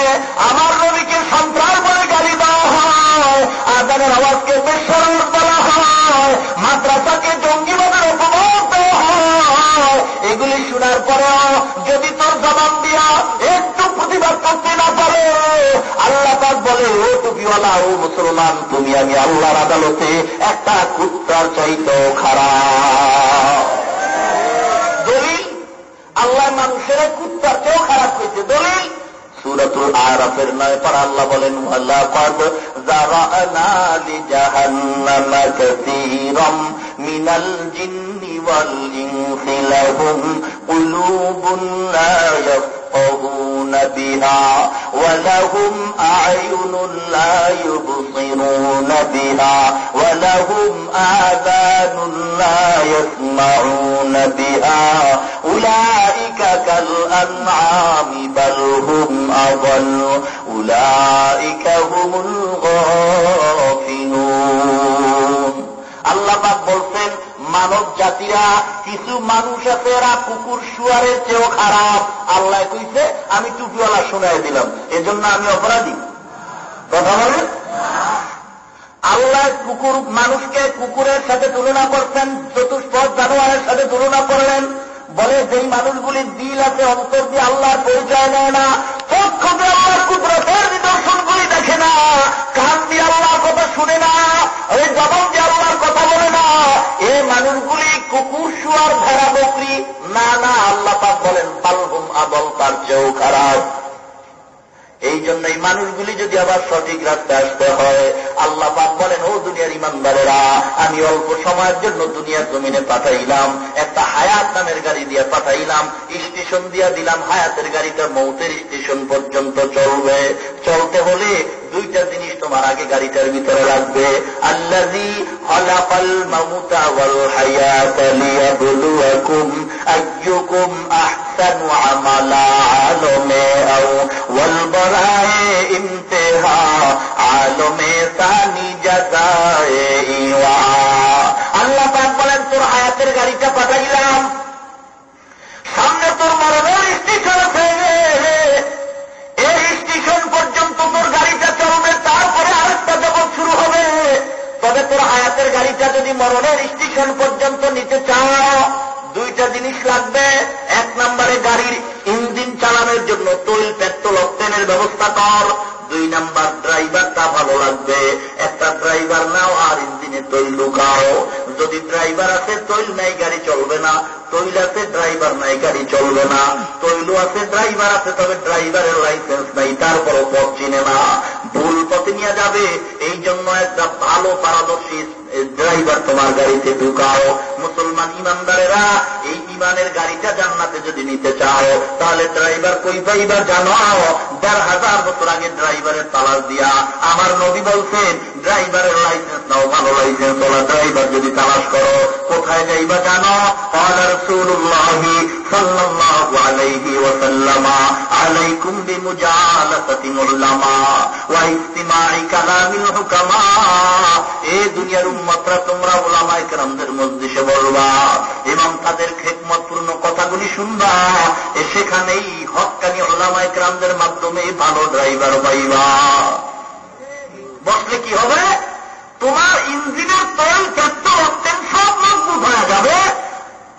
আমার নবীকে সন্ত্রাস বলে গালি দেওয়া হয়, আজানের আওয়াজকে বেশরম বলা হয়, মাদ্রাসাকে জঙ্গিবাদের অপবাদ দেওয়া হয়। এগুলি শোনার পরেও যদি তোর জবাব দিয়া একটু প্রতিবাদ করতে না পারে, আল্লাহ পাক বলে ও টুপিওয়ালা, ও মুসলমান, তুমি আমি আল্লাহর আদালতে একটা কুত্তার চাইতেও খারাপ। দলিল, আল্লাহ মানুষের কুত্তার চেয়েও খারাপ হয়েছে। দলিল সূরাতুল আরাফের 9 পারা আল্লাহ বলেন ওয়ালাকাদ যারা'না লিজাহান্নামা কাসীরাম মিনাল জিন্নি ওয়াল ইনসি লাহুম কুলুবুন লা يفقهون بها ولهم أعين لا يبصرون بها ولهم آذان لا يسمعون بها أولئك كالأنعام بل هم أضل أولئك هم الغافلون আল্লাহ পাক বলছেন মানব জাতিরা কিছু মানুষ আছে এরা কুকুর শুয়ারের চেয়েও খারাপ। আল্লাহ কইছে আমি টুপিওয়ালা শোনায় দিলাম, এজন্য আমি অপরাধী? কথা বলেন। আল্লাহ কুকুর মানুষকে কুকুরের সাথে তুলনা করছেন, চতুষ্পদ জানোয়ারের সাথে তুলনা করলেন। বলে যেই মানুষগুলির দিল আছে অন্তর দিয়ে আল্লাহর পরিচয় নেয় না, চক্ষু দিয়ে আল্লাহর কুদরতের নিদর্শনগুলি দেখে না, কান দিয়ে আল্লাহর কথা শুনে না, ওই জবান দিয়ে আল্লাহর কথা বলে না, এই মানুষগুলি কুকুর শুয়ার ভেড়া বকরি না। না, আল্লাহ পাক বলেন বালহুম আদল, তার চেয়েও খারাপ। এই জন্য এই মানুষগুলি যদি আবার সঠিক রাস্তায় আসতে হয়, আল্লাহ পাক বলেন ও দুনিয়ার ইমানদারেরা, আমি অল্প সময়ের জন্য দুনিয়ার জমিনে পাঠাইলাম, একটা হায়াত নামের গাড়ি দিয়ে পাঠাইলাম, স্টেশন দিয়া দিলাম, হায়াতের গাড়িটা মৌতের স্টেশন পর্যন্ত চলবে। চলতে হলে দুইটা জিনিস তোমার আগে গাড়িটার ভিতরে লাগবে। আল্লাযী খালাকাল মাউতা ওয়াল হায়াতা লিয়াবলুয়াকুম আইয়ুকুম আহসানু আমালা, আলমে আও ওয়াল বরায়ে ইমতিহা, আলমে সানি জাযায়ে ইওয়া। আল্লাহ পাক বলেন তোর হায়াতের গাড়িটা পাঠাইলাম, সামনে তোর মরণের স্টেশন আছে, এই স্টেশন পর্যন্ত তোর গাড়িটা চলবে, তারপরে আরেকটা জগৎ শুরু হবে। তবে তোর হায়াতের গাড়িটা যদি মরণের স্টেশন পর্যন্ত নিতে চাও, দুইটা জিনিস লাগবে। এক নম্বরে গাড়ির ইঞ্জিন চালানোর জন্য তৈল, পেট্রোল, অক্টেনের ব্যবস্থা কর। দুই নাম্বার ড্রাইভারটা ভালো লাগবে। একটা ড্রাইভার নাও আর ইঞ্জিনে তৈল ঢুকাও। যদি ড্রাইভার আছে তৈল নাই গাড়ি চলবে না, তৈল আছে ড্রাইভার নাই গাড়ি চলবে না, তৈল আছে ড্রাইভার আছে তবে ড্রাইভারের লাইসেন্স নাই, তারপরও পথ চিনে না, ভুল পথে নিয়ে যাবে। এই জন্য একটা ভালো পারদর্শী ড্রাইভার তোমার গাড়িতে ঢুকাও। মুসলমান ইমানদারেরা, এই ইমানের গাড়িটা জান্নাতে যদি নিতে চাও, তাহলে ড্রাইভার কই পাইবা জানো? ১,৫০০ বছর আগে ড্রাইভারের তালাশ দিয়া আমার নবী বলছেন ড্রাইভারের লাইসেন্স নাও, ভালো লাইসেন্স ওলা ড্রাইভার যদি তালাশ করো, কোথায় যাইবা জানো? ক্বালা রাসূলুল্লাহি সাল্লাল্লাহু আলাইহি ওয়াসাল্লাম আলাইকুম বিমুজালাসাতিল উলামা ওয়া ইসতিমাই কালামিল হুকামা। এই দুনিয়ার উম্মতরা তোমরা উলামায়ে কেরামদের মজলিসে বলবা এবং তাদের হিকমতপূর্ণ কথাগুলি শুনবা, সেখানেই হক্কানি উলামায়ে কেরামদের মাধ্যমে ভালো ড্রাইভার পাইবা। বসলে কি হবে? তোমার ইঞ্জিনের তেল, পেট্রোল, অক্টেন সব মজবুত হয়ে যাবে।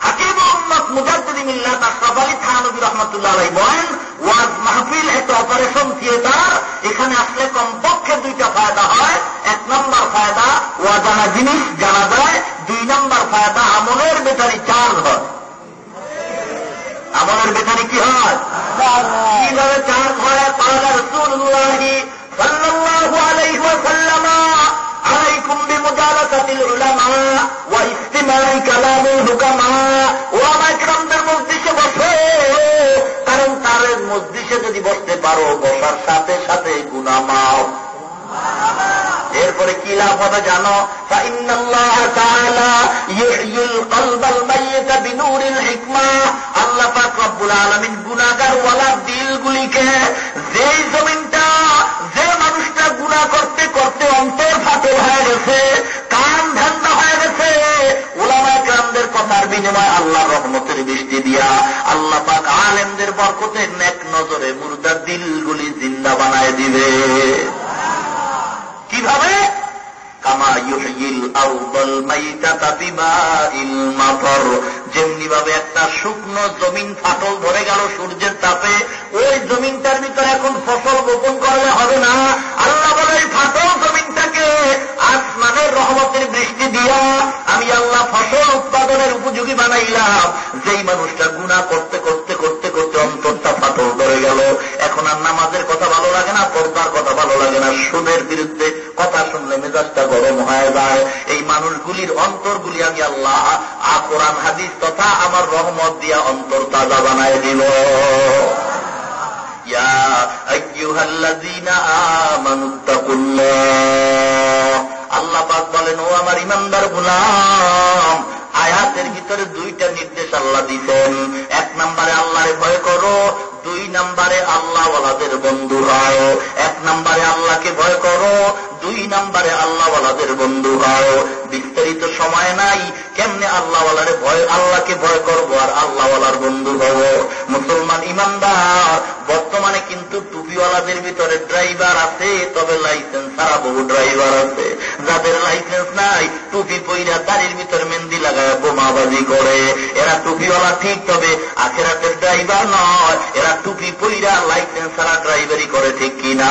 হাকিম উম্মত মুজাদ্দিদ মিল্লাত আশরাফ আলী থানভী রাহমাতুল্লাহ আলাইহি বলেন, ওয়াজ মাহফিল একটা অপারেশন থিয়েটার, এখানে আসলে কমপক্ষে দুইটা ফায়দা হয়। এক নম্বর ফায়দা ওয়াজানা জিনিস জানা যায়, দুই নম্বর ফায়দা আমলের ব্যাটারি চার্জ হয়। আমলের ব্যাটারি কি হয়? কিভাবে চার্জ হয়? ক্বালা রাসূলুল্লাহি সাল্লাল্লাহু আলাইহি ওয়াসাল্লাম আলাইকুম বিমুজালাসাতিল উলামা ওয়া ইসতিমাই কালামিল হুকামা। উলামায়ে কেরামদের মজলিসে বসো, কারণ তার মজলিসে যদি বসতে পারো, বসার সাথে সাথে গুনাহ মাফ। এরপরে কি লাভ হবে জানো? ফাইন্নাল্লাহ তাআলা ইউহয়িল কলবাল মাইয়িত বিনূরিল হিকমা। আল্লাহ পাক রব্বুল আলামিন গুনাহগার ওয়ালা দিলগুলিকে, যেই জমিনটা, যে মানুষটা গুনাহ করতে করতে অন্তর ফাটল হয়ে গেছে, কান ধান্দা হয়ে গেছে, উলামায়ে কেরামদের কথার বিনিময়ে আল্লাহর রহমতের বৃষ্টি দিয়া আল্লাহ পাক আলেমদের বরকতে নেক নজরে মুর্দা দিলগুলি জিন্দা বানায় দিবে। কিভাবে? কামা ইউহয়িল আরদাল মাইতাতা বিমাইল মাতর। যেমনি ভাবে একটা শুকনো জমিন ফাটল ধরে গেল সূর্যের তাপে, ওই জমিনটার ভিতরে এখন ফসল বপন করলে হবে না। আল্লাহ বলে এই ফাটল জমিনটাকে আসমানের রহমতের বৃষ্টি দিয়া আমি আল্লাহ ফসল উৎপাদনের উপযোগী বানাইলাম। যেই মানুষটা গুনাহ করতে করতে করতে করতে অন্তরটা ফাটল ধরে গেল, এখন আর নামাজের কথা ভালো লাগে না, পর্দার কথা ভালো লাগে না, সুদের বিরুদ্ধে কথা শুনলে মেজাজটা গরম হয়ে যায়। এই মানুষগুলির অন্তরগুলি আমি আল্লাহ কোরআন হাদিস তথা আমার রহমত দিয়া অন্তর তাজা বানায় দিল। আইয়ুহাল্লাযীনা আমানুত্তাকুল্লাহ। আল্লাহ পাক বলেন, ও আমার ইমানদার গোলাম, আয়াতের ভিতরে দুইটা নির্দেশ আল্লাহ দিবেন। এক নম্বরে আল্লাহরে ভয় করো, দুই নম্বরে আল্লাহওয়ালাদের বন্ধু হও। এক নম্বরে আল্লাহকে ভয় করো, দুই নম্বরে আল্লাহওয়ালাদের বন্ধু হও। বিস্তারিত সময় নাই, কেমনে আল্লাহকে ভয় করবো আর আল্লাহওয়ালার বন্ধু হব। মুসলমান ইমানদার, বর্তমানে কিন্তু টুপিওয়ালাদের ভিতরে ড্রাইভার আছে, তবে লাইসেন্স ছাড়া বহু ড্রাইভার আছে। যাদের লাইসেন্স নাই, টুপি পইরা দাড়ির ভিতরে মেহেন্দি লাগায় বোমাবাজি করে, এরা টুপিওয়ালা ঠিক, তবে আখেরাতের ড্রাইভার নয়। এরা টুপি পইরা লাইসেন্স ছাড়া ড্রাইভারি করে, ঠিক কিনা?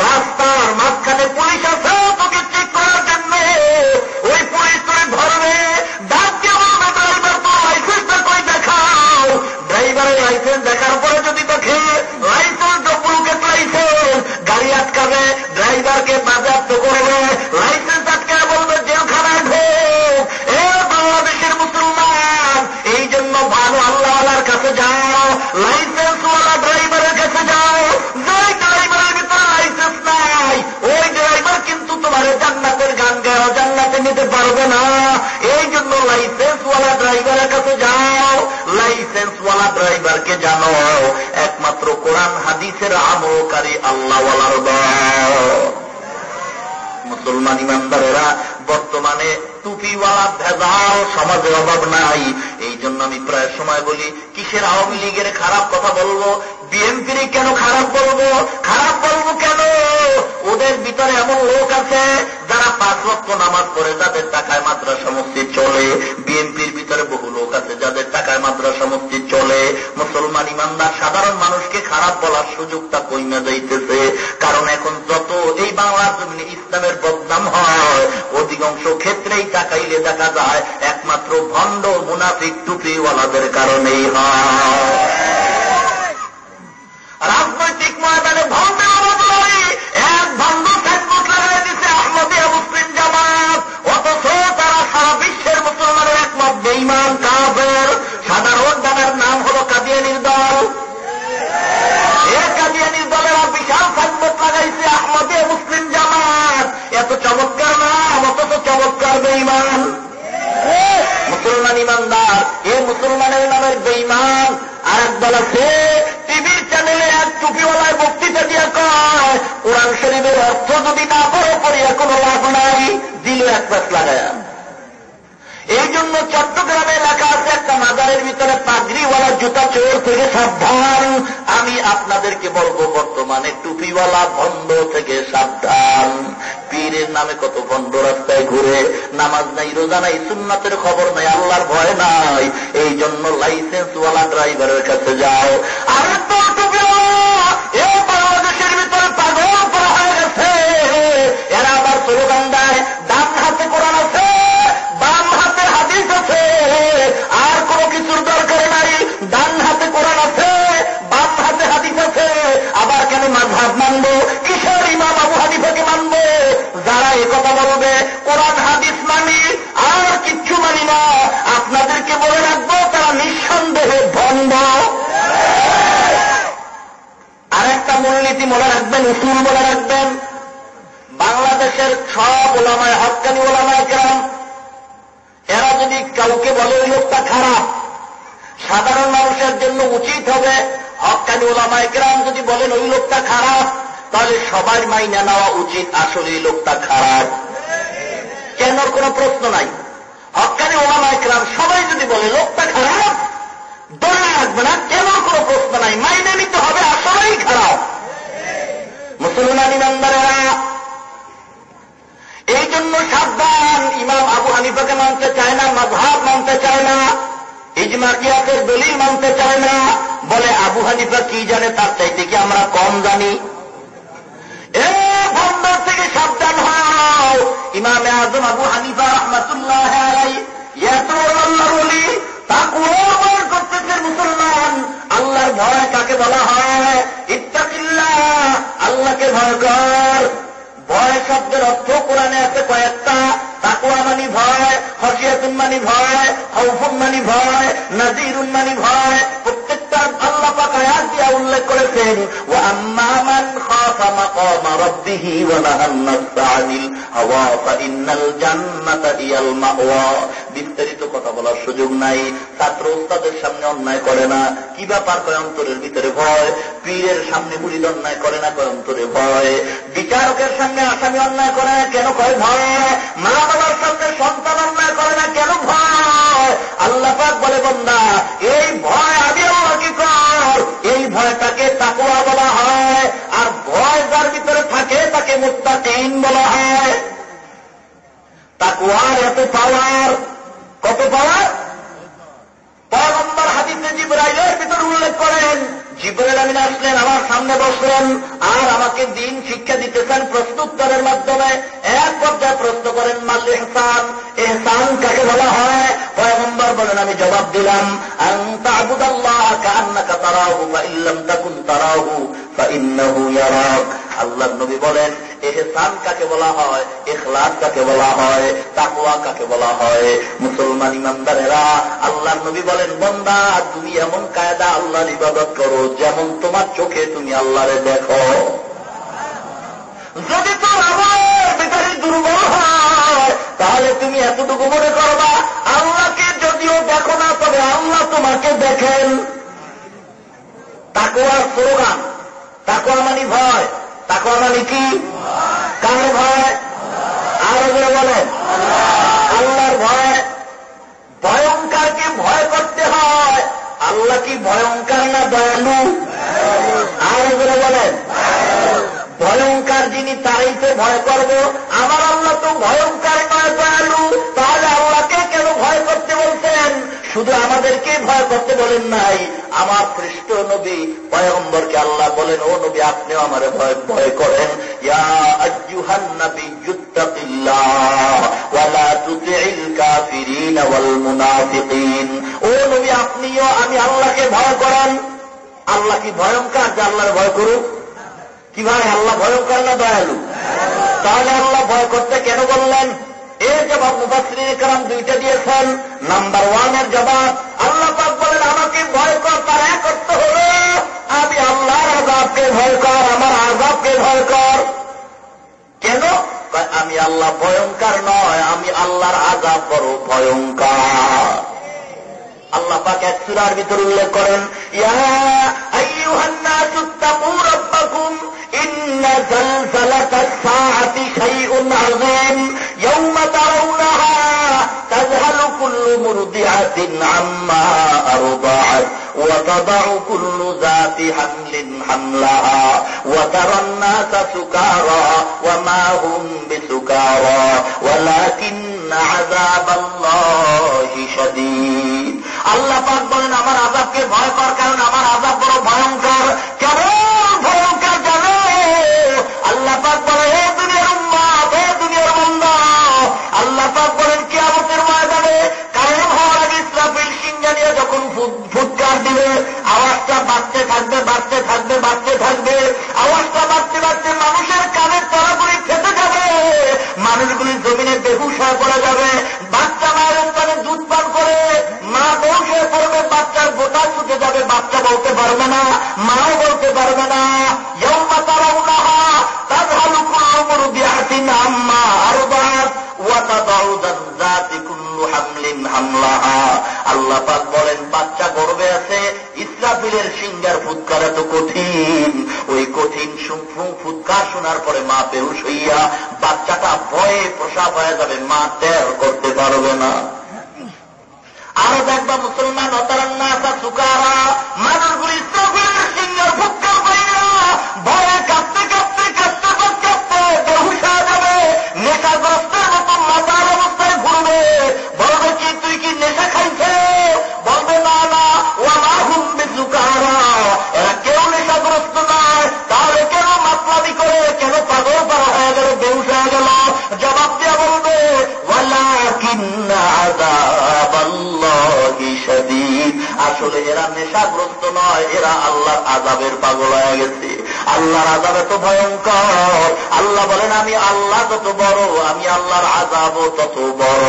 রাস্তার মাঝখানে পুলিশ আছে তোকে চেক করার জন্য, ওই পুলিশ তোরে ধরবে, ডাক দিয়ে বলবে ড্রাইভার তো লাইসেন্সটা কই দেখাও। ড্রাইভারের লাইসেন্স দেখার পরে যদি দেখে লাইসেন্স ডুপ্লিকেট লাইসেন্স, গাড়ি আটকাবে, ড্রাইভারকে বাজেয়াপ্ত করবে, লাইসেন্স আটকায় বলবে জেলখানায় ঢোক। এ বাংলাদেশের মুসলমান, এই জন্য ভালো আল্লাহওয়ালার কাছে যাও, লাইসেন্সওয়ালা ড্রাইভারের কাছে যাও। যাই ড্রাইভারের ভিতরে লাইসেন্স নাই, ওই ড্রাইভার কিন্তু তোমার জান্নাতের গান গাও, জান্নাতে নিতে পারবে না। এই জন্য লাইসেন্সওয়ালা ড্রাইভারের কাছে যাও। লাইসেন্সওয়ালা ড্রাইভারকে জানো একমাত্র কোরআন হাদিসের আমলকারী আল্লাহওয়ালার দল। মুসলমান ইমানদারেরা, বর্তমানে টুপিওয়ালা ভেজাল সমাজের অভাব নাই। এই জন্য আমি প্রায় সময় বলি, কিসের আওয়ামী লীগের খারাপ কথা বলবো, বিএনপির কেন খারাপ বলবো? খারাপ বলবো কেন? ওদের ভিতরে এমন লোক আছে যারা 5 ওয়াক্ত নামাজ পড়ে, যাদের টাকায় মাদ্রাসা মসজিদ চলে। বিএনপির ভিতরে বহু লোক আছে যাদের টাকায় মাদ্রাসা মসজিদ চলে। মুসলমান ইমানদার সাধারণ মানুষকে খারাপ বলার সুযোগটা কইমা যাইতেছে, কারণ এখন যত এই বাংলার জমিনে ইসলামের বদনাম হয়, অধিকাংশ ক্ষেত্রেই তাকাইলে দেখা যায় একমাত্র ভণ্ড মুনাফিক টুপিওয়ালাদের কারণেই হয়। রাজনৈতিক ময়দানে ভণ্ডের বদলে এক ভণ্ড সাইনবোর্ড লাগাই দিচ্ছে আহমদিয়া মুসলিম জামাত, অথচ তারা সারা বিশ্বের মুসলমানের একমত বেঈমান কাফের। সাধারণ দলের নাম হল কাদিয়ানীর দল। এই কাদিয়ানীর দলেরা বিশাল সাইনবোর্ড লাগাইছে আহমদিয়া মুসলিম জামাত। এত চমৎকার নাম, অথচ চমৎকার বেঈমান। মুসলমান ইমানদার, এ মুসলমানের নামের বেঈমান। আর এক দল আছে টিভির চ্যানেলে এক টুপিওয়ালার বক্তৃতা দিয়া কয়, কোরআন শরীফের অর্থ যদি না পড়ো পড়িয়া কোনো লাভ নাই, দিল এক পাশ লাগায়। এই জন্য চট্টগ্রামে লেখা আছে একটা মাজারের ভিতরে পাগড়িওয়ালা জুতা চোর থেকে সাবধান। আমি আপনাদেরকে বলবো, বর্তমানে টুপিওয়ালা ভণ্ড থেকে সাবধান। পীরের নামে কত ভণ্ড রাস্তায় ঘুরে, নামাজ নাই, রোজা নাই, সুন্নাতের খবর নাই, আল্লাহর ভয় নাই। এই জন্য লাইসেন্সওয়ালা ড্রাইভারের কাছে যাও। আর তো টুপিওয়ালা এ বাংলাদেশের ভিতরে পাগল করা হয়ে গেছে। এরা আবার স্লোগান দেয়, ডান হাতে কোরআন আছে, বাম হাতে হাদিস আছে, আর কোন কিছুর দরকার নাই। ডান হাতে কোরআন আছে, বাম হাতে হাদিস আছে, আবার কেন মাযহাব মানবো? কিসের ইমাম আবু হানিফাকে মানবো? যারা একথা বলবে কোরআন হাদিস মানি আর কিচ্ছু মানি না, আপনাদেরকে বলে রাখবো তারা নিঃসন্দেহে ভণ্ড। আরেকটা মূলনীতি মনে রাখবেন, উসুল মনে রাখবেন। বাংলাদেশের সব ওলামায়ে হক্কানি ওলামায়ে কেরাম, এরা যদি কাউকে বলে ওই লোকটা খারাপ, সাধারণ মানুষের জন্য উচিত হবে হক্কানি ওলামায়ে কেরাম যদি বলেন ওই লোকটা খারাপ, তাহলে সবার মাইনা নেওয়া উচিত আসলে এই লোকটা খারাপ। কেন কোনো প্রশ্ন নাই। হক্কানি ওলামায়ে কেরাম সবাই যদি বলে লোকটা খারাপ, ধরে রাখবে না, কেন কোনো প্রশ্ন নাই, মাইনে নিতে হবে আসলেই খারাপ। মুসলমান ইমানদারেরা, এই জন্য সাবধান। ইমাম আবু হানিফাকে মানতে চায় না, মাযহাব মানতে চায় না, ইজমা কিয়াসের দলিল মানতে চায় না, বলে আবু হানিফা কি জানে তার চাইতে কি আমরা কম জানি। এ ভণ্ড থেকে সাবধান হও। ইমামে আযম আবু হানিফা রাহমাতুল্লাহ আলাইহি এত আল্লাহর ওলি, তাকওয়া অর্জন করতেছেন মুসলমান। আল্লাহর ভয় কাকে বলা হয়? ইত্তাকিল্লাহ, আল্লাহকে ভয় কর। ভয় শব্দের অর্থ কোরআনে আছে কয়েকটা। তাকওয়া মানে ভয়, খাশিয়াতুন মানে ভয়, খাউফুন মানে ভয়, নাযীরুন মানে ভয়। প্রত্যেকটা আল্লাহ পাক আয়াত দিয়ে উল্লেখ করেছেন ওয়া আম্মা মান খাফা মাকামা রাব্বিহি ওয়া নাহান নাফসা আনিল হাওয়া ফাইন্নাল জান্নাতা হিয়াল মাওয়া। বিস্তারিত কথা বলার সুযোগ নাই। ছাত্র ওস্তাদের সামনে অন্যায় করে না, কি ব্যাপার কয় অন্তরের ভিতরে ভয়। পীরের সামনে মুরিদ অন্যায় করে না, কয় অন্তরে ভয়। বিচারকের সামনে আসামি অন্যায় করে না, কেন কয় ভয়। মা বাবার সামনে সন্তান অন্যায় করে না, কেন ভয়। আল্লাহ পাক বলে বান্দা এই ভয় আমি আল্লাহকে কর, এই ভয়টাকে তাকওয়া বলা হয়। আর ভয় যার ভিতরে থাকে তাকে মুত্তাকিন বলা হয়। তাকওয়ার এত পাওয়ার, কত পাওয়ার। পয়গম্বর হাদিসে জিবরাইলের ভিতরে উল্লেখ করেন, জিবরাইল আমিন আসলেন, আমার সামনে বসলেন, আর আমাকে দিন শিক্ষা দিতেছেন প্রশ্নোত্তরের মাধ্যমে। এক পর্যায়ে প্রশ্ন করেন মাল ইহসান, ইহসান কাকে বলা হয়। পয়গম্বর বলেন আমি জবাব দিলাম আন তা'বুদাল্লাহ কাআন্নাকা তারাহু ফা ইন লাম তাকুন তারাহু ফা ইন্নাহু ইয়ারাক। আল্লাহর নবী বলেন ইহসান কাকে বলা হয়, ইখলাস কাকে বলা হয়, তাকওয়া কাকে বলা হয়। মুসলমান ইমানদারেরা, আল্লাহর নবী বলেন বান্দা তুমি এমন কায়দা আল্লাহর ইবাদত করো যেমন তোমার চোখে তুমি আল্লাহরে দেখো। যদি তোর আমার ভিতরে দুর্বল হয় তাহলে তুমি এতটুকু মনে করবা আল্লাহকে যদিও দেখো না তবে আল্লাহ তোমাকে দেখেন। তাকওয়ার স্লোগান, তাকওয়া মানে ভয়। তাকওয়া মানে কি? কার ভয়? আরো জোরে বলেন আল্লাহর ভয়। ভয়ঙ্করকে ভয় করতে হয়। আল্লাহ কি ভয়ঙ্কর না দয়ালু? আরো জোরে বলেন ভয়ঙ্কর যিনি তারাইতে ভয় করব। আমার আল্লাহ তো ভয়ঙ্কর নয়, দয়ালু। তাহলে আল্লাহকে কেন ভয় করতে বলছেন? শুধু আমাদেরকে ভয় করতে বলেন নাই, আমার শ্রেষ্ঠ নবী পয়গম্বরকে আল্লাহ বলেন ও নবী আপনিও আমার ভয় করেন। ইয়া আইয়ুহান নাবিয়্যুত্তাকিল্লাহ ওয়া লা তুতি'ল কাফিরিন ওয়াল মুনাফিকিন। ও নবী আপনিও আমি আল্লাহকে ভয় করেন। আল্লাহ কি ভয়ঙ্কর যে আল্লাহর ভয় করুক? কি ভাই আল্লাহ ভয়ঙ্কর না দয়ালু? তাহলে আল্লাহ ভয় করতে কেন বললেন? এর জবাব মুফাসসিরিনে কেরাম দুইটা দিয়েছেন। নাম্বার 1 এর জবাব আল্লাহ পাক বলেন আমাকে ভয় কর, তার এক অর্থ হল আমি আল্লাহর আযাবকে ভয় কর, আমার আযাবকে ভয় কর। কেন? আমি আল্লাহ ভয়ঙ্কর নয়, আমি আল্লাহর আযাব বড় ভয়ঙ্কর। আল্লাহ পাক এক সূরার ভিতর উল্লেখ করেন ইয়া আইয়ুহান নাসুত্তাকু রাব্বাকুম ইন্না যালযালাতাস সাআতি শাইউন আযীম ইয়াওমা তারাউনাহা তাযহালু কুল্লু মুরদিআতিন আম্মা আরদাআত ওয়া তাদাউ কুল্লু যাতি হামলিন হামলাহা ওয়া তারান নাসা সুকারা ওয়া মা হুম বিসুকারা ওয়ালাকিন্না আযাবাল্লাহি শাদীদ। আল্লাহ পাক বলেন আমার আযাবকে ভয় কর, কারণ আমার আযাব বড় ভয়ঙ্কর। কেমন ভয়ঙ্কর জানো? আল্লাহ পাক বলেন হে দুনিয়ার উম্মত, হে দুনিয়ার বান্দা, আল্লাহ পাক বলেন কিয়ামতের ময়দানে কায়েম হওয়ার আগে ইসরাফিল শিঙ্গা নিয়ে যখন ফুৎকার দিবে আওয়াজটা বাড়তে থাকবে, বাড়তে থাকবে, বাড়তে থাকবে। আওয়াজটা বাড়তে বাড়তে মানুষের কানের তলাগুলি ফেটে যাবে, মানুষগুলি জমিনে বেহুশ হয়ে পড়ে যাবে। বাচ্চা মায়ের উত্তানে দুধ পান করে মা বেহুশ হয়ে পড়বে, বাচ্চার গোটা ছুটে যাবে, বাচ্চা বলতে পারবে না, মাও বলতে পারবে না। ইয়াউমা তারাউনাহা তাযহালু কুল্লু মুরদিআতিন আম্মা আরদাআত ওয়া তাদাউ যাতি কুল্লু হামলিন হামলাহা। আল্লাহ পাক বলেন বাচ্চা গর্ভে আছে, ইসরাফিলের সিংহার ফুৎকার এত কঠিন, ওই কঠিন ফুৎকার শোনার পরে মা বেহুশ হইয়া বাচ্চাটা ভয়ে প্রসাব হয়ে যাবে, মা টের করতে পারবে না। আরো দেখবা মুসলমান অতারান্নাসা সুকারা, মানুষগুলি ইসরাফিলের সিংহার ফুৎকার পাইয়া ভয়ে কাঁপতে কাঁপতে কাঁপতে কাঁপতে বেহুশ হয়ে যাবে, নেশাগ্রস্তের মতো মাতার অবস্থায় ঘুরবে। বলবে কি তুই কি নেশা খাইছে? বলবে না না, ওয়া মা হুম বিসুকারা, এরা কেউ নেশাগ্রস্ত নয়। তাহলে কেন মাতলামি করে, কেন পাগল পারা হয়ে গেল, বেহুশ হয়ে গেল? জবাব দিয়া বলবে ওয়ালাকিন্না আযাবাল্লাহি শাদীদ। আসলে এরা নেশাগ্রস্ত নয়, এরা আল্লাহর আযাবের পাগল হয়ে গেছে। আল্লাহর আযাব এত ভয়ঙ্কর। আল্লাহ বলেন আমি আল্লাহ যত বড়, আমি আল্লাহর আযাবও তত বড়।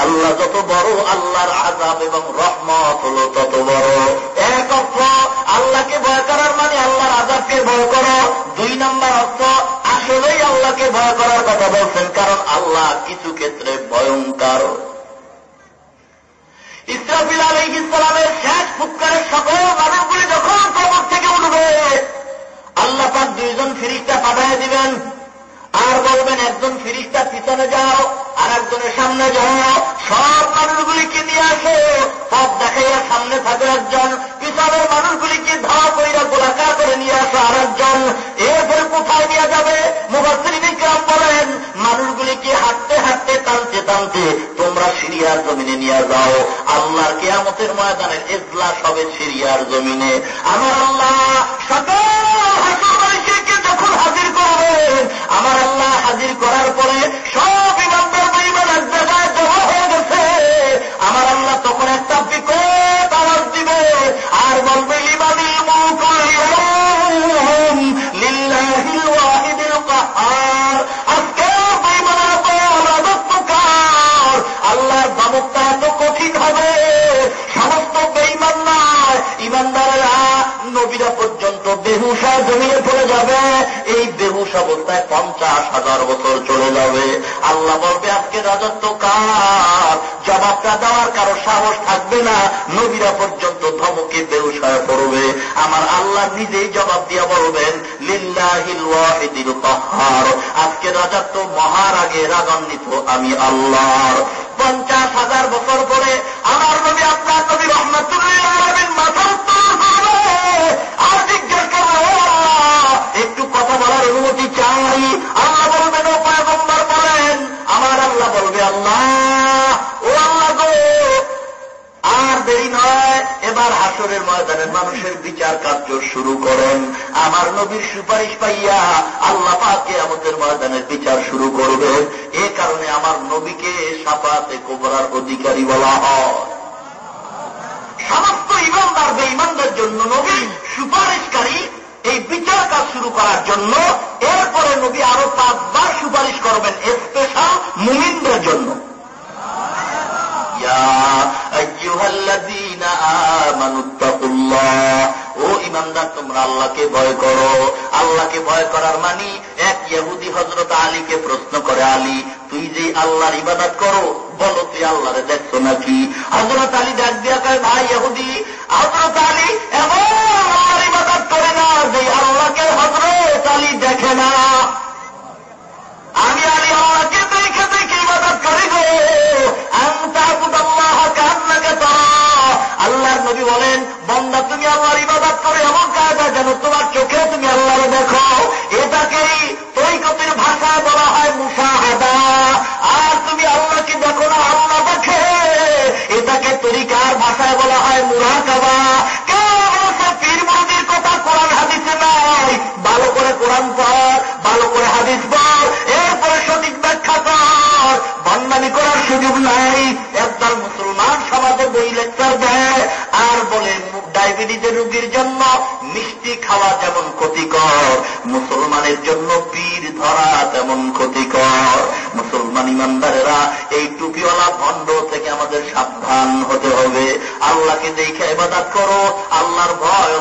আল্লাহ যত বড়, আল্লাহর আযাব এবং রহমত হলো তত বড়। এক অর্থ আল্লাহকে ভয় করার মানে আল্লাহর আযাবকে ভয় করো। 2 নম্বর অর্থ আসলেই আল্লাহকে ভয় করার কথা বলছেন, কারণ আল্লাহ কিছু ক্ষেত্রে ভয়ঙ্কর। ইসরাফিল আলাইহিস সালামের শেষ ফুৎকারের সকল মানুষগুলি যখন কবর থেকে উঠবে, আল্লাহ পাক 2 জন ফেরেশতা পাঠিয়ে দিবেন, আর বলবেন একজন ফেরেশতা পিছনে যাও, আর একজনের সামনে যাও। সব মানুষগুলিকে নিয়ে আসো। পথ দেখাইয়া সামনে থাকবে একজন, পিছনের মানুষগুলিকে ধাওয়া কইরা গোলাকার করে নিয়ে আসো আর একজন। এরপরে কোথায় নিয়ে যাবে? মুফাসসিরিন ইকরাম বলেন, মানুষগুলিকে হাঁটতে হাঁটতে টানতে টানতে তোমরা সিরিয়ার জমিনে নিয়ে যাও। আল্লাহর কিয়ামতের ময়দানের ইজলাস হবে সিরিয়ার জমিনে। আমার আল্লাহ সকল হাসরবাসীকে যখন হাজির করবেন, আমার আল্লাহ হাজির করার পরে সব ইমানদার বেঈমান এক জায়গায় জমা হয়ে গেছে। আমার আল্লাহ তখন একটা বিকট আওয়াজ দিবে আর বলবে, লিমানিল মুলকুল ইয়াউম লিল্লাহিল ওয়াহিদিল কাহ্হার। আজকে বেঈমানের বল রাজত্ব কার? আল্লাহর দামটা এত কঠিন হবে, সমস্ত বেঈমান নয়, ইমানদারেরা নবীরা পর্যন্ত বেহুশা জমিনে পড়ে যাবে। এই বেহুশ অবস্থায় 50,000 বছর চলে যাবে। আল্লাহ বলবে, আজকে রাজত্ব কার? জবাবটা দেওয়ার কারো সাহস থাকবে না, নবীরা পর্যন্ত ধমকে বেহুশ হয়ে পড়বে। আমার আল্লাহ নিজেই জবাব দিয়া বলবেন, লিল্লাহিল ওয়াহিদিল কাহ্হার। আজকে রাজত্ব মহারাগে রাগান্বিত আমি আল্লাহর। 50,000 বছর পরে আমার নবী, আপনার নবী রহমাতুল লিল আলামিন মাথা উত্তোলন করবে আর জিজ্ঞেস করবে, একটু কথা বলার অনুমতি চাই। আল্লাহ বলবেন, ও পয়গম্বর বলেন। আমার আল্লাহ বলবে, আল্লাহ, ও আল্লাহ গো, আর দেরি নয়, এবার হাসরের ময়দানের মানুষের বিচার কার্য শুরু করেন। আমার নবীর সুপারিশ পাইয়া আল্লাহ পাক কিয়ামতের ময়দানের বিচার শুরু করবেন। এ কারণে আমার নবীকে শাফাআতে কুবরার অধিকারী বলা হয়। সমস্ত ইমানদার বেঈমানদের জন্য নবী সুপারিশকারী, এই বিচার কাজ শুরু করার জন্য। এরপরে নবী আরো 5 বার সুপারিশ করবেন স্পেশাল মুমিনদের জন্য। ও ইমানদার, তোমরা আল্লাহকে ভয় করো। আল্লাহকে ভয় করার মানি, এক ইহুদি হযরত আলীকে প্রশ্ন করে, আলী, তুই যে আল্লাহর ইবাদত করো, বলো তুই আল্লাহরে দেখছো নাকি? হযরত আলী ডাক দিয়া কয়, ভাই ইহুদি, হযরত আলী এমন আল্লাহর ইবাদত করে না যে আল্লাহকে হযরত আলী দেখে না। আমি আলী আল্লাহকে দেখে দেখে ইবাদত করি গো। আল্লাহর নবী বলেন, বান্দা, তুমি আল্লাহর ইবাদত করে এমন কায়দা যেন তোমার চোখে তুমি আল্লাহরে দেখো। এটাকেই তরিকতের ভাষায় বলা হয় মুশাহাদা। আর তুমি আল্লাহকে দেখো না, আল্লাহ দেখে, এটাকে তরিকার ভাষায় বলা হয় মুরাকাবা। কেউ বলছে পীর মুরিদের কথা কোরআন হাদিসে নাই। ভালো করে কোরআন পড়, ভালো করে হাদিস পড়, এরপরে সঠিক ব্যাখ্যা কর। বন্দামি করার সুযোগ নাই। একদল মুসলমান সমাজে বই লেকচার দেয় আর বলে, ডায়াবেটিসের রোগীর জন্য মিষ্টি খাওয়া যেমন ক্ষতিকর, মুসলমানের জন্য পীর ধরা তেমন ক্ষতিকর। মুসলমান ইমানদারেরা, এই টুপিওয়ালা ভণ্ড থেকে আমাদের সাবধান হতে হবে। আল্লাহকে দেখে ইবাদত করো, আল্লাহর ভয়